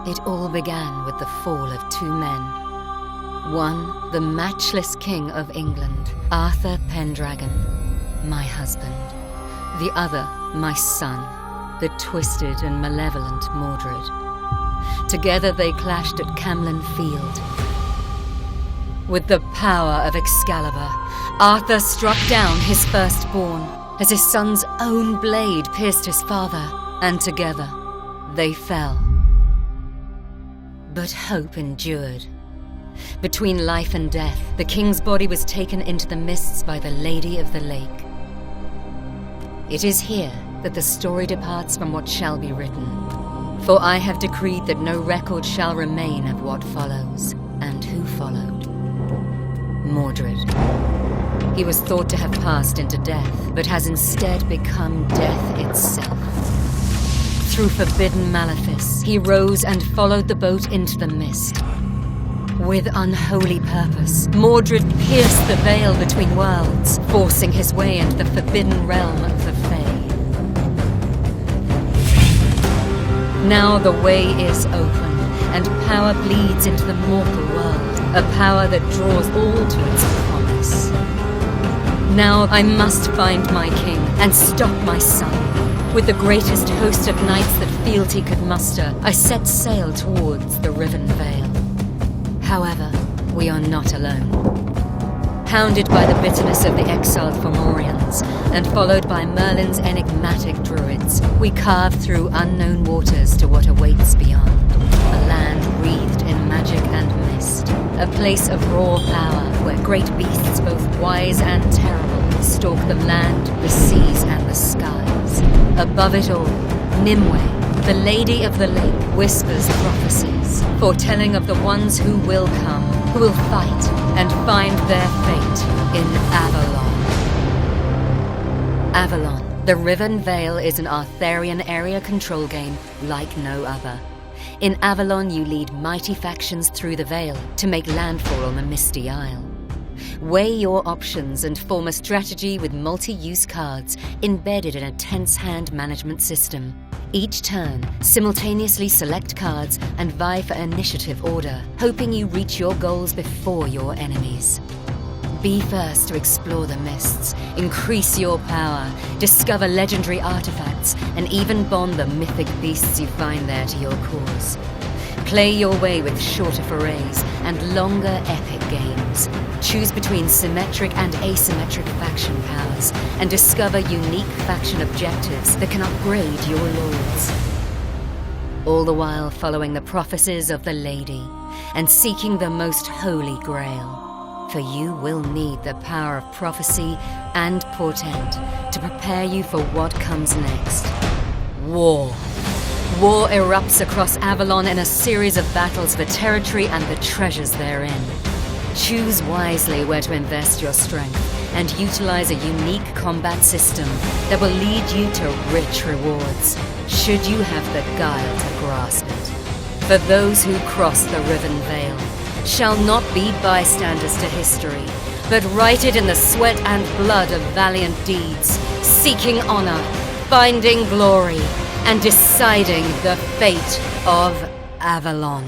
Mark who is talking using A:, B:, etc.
A: It all began with the fall of two men. One, the matchless King of England, Arthur Pendragon, my husband. The other, my son, the twisted and malevolent Mordred. Together they clashed at Camlann Field. With the power of Excalibur, Arthur struck down his firstborn as his son's own blade pierced his father, and together they fell. But hope endured. Between life and death, the king's body was taken into the mists by the Lady of the Lake. It is here that the story departs from what shall be written. For I have decreed that no record shall remain of what follows, and who followed. Mordred. He was thought to have passed into death, but has instead become death itself. Through forbidden malefice, he rose and followed the boat into the mist. With unholy purpose, Mordred pierced the veil between worlds, forcing his way into the forbidden realm of the Fae. Now the way is open, and power bleeds into the mortal world, a power that draws all to its promise. Now I must find my king and stop my son. With the greatest host of knights that fealty could muster, I set sail towards the Riven Veil. However, we are not alone. Hounded by the bitterness of the exiled Fomorians, and followed by Merlin's enigmatic druids, we carve through unknown waters to what awaits beyond. A land wreathed in magic and mist. A place of raw power, where great beasts both wise and terrible stalk the land, the seas, and the skies. Above it all, Nimue, the Lady of the Lake, whispers prophecies, foretelling of the ones who will come, who will fight, and find their fate in Avalon. Avalon, the Riven Veil, is an Arthurian area control game like no other. In Avalon, you lead mighty factions through the Veil to make landfall on the Misty Isle. Weigh your options and form a strategy with multi-use cards embedded in a tense hand management system. Each turn, simultaneously select cards and vie for initiative order, hoping you reach your goals before your enemies. Be first to explore the mists, increase your power, discover legendary artifacts, and even bond the mythic beasts you find there to your cause. Play your way with shorter forays and longer epic games. Choose between symmetric and asymmetric faction powers, and discover unique faction objectives that can upgrade your lords. All the while following the prophecies of the Lady, and seeking the most holy grail. For you will need the power of prophecy and portent to prepare you for what comes next. War. War erupts across Avalon in a series of battles for territory and the treasures therein. Choose wisely where to invest your strength and utilize a unique combat system that will lead you to rich rewards, should you have the guile to grasp it. For those who cross the Riven Veil shall not be bystanders to history, but write it in the sweat and blood of valiant deeds, seeking honor, finding glory, and deciding the fate of Avalon.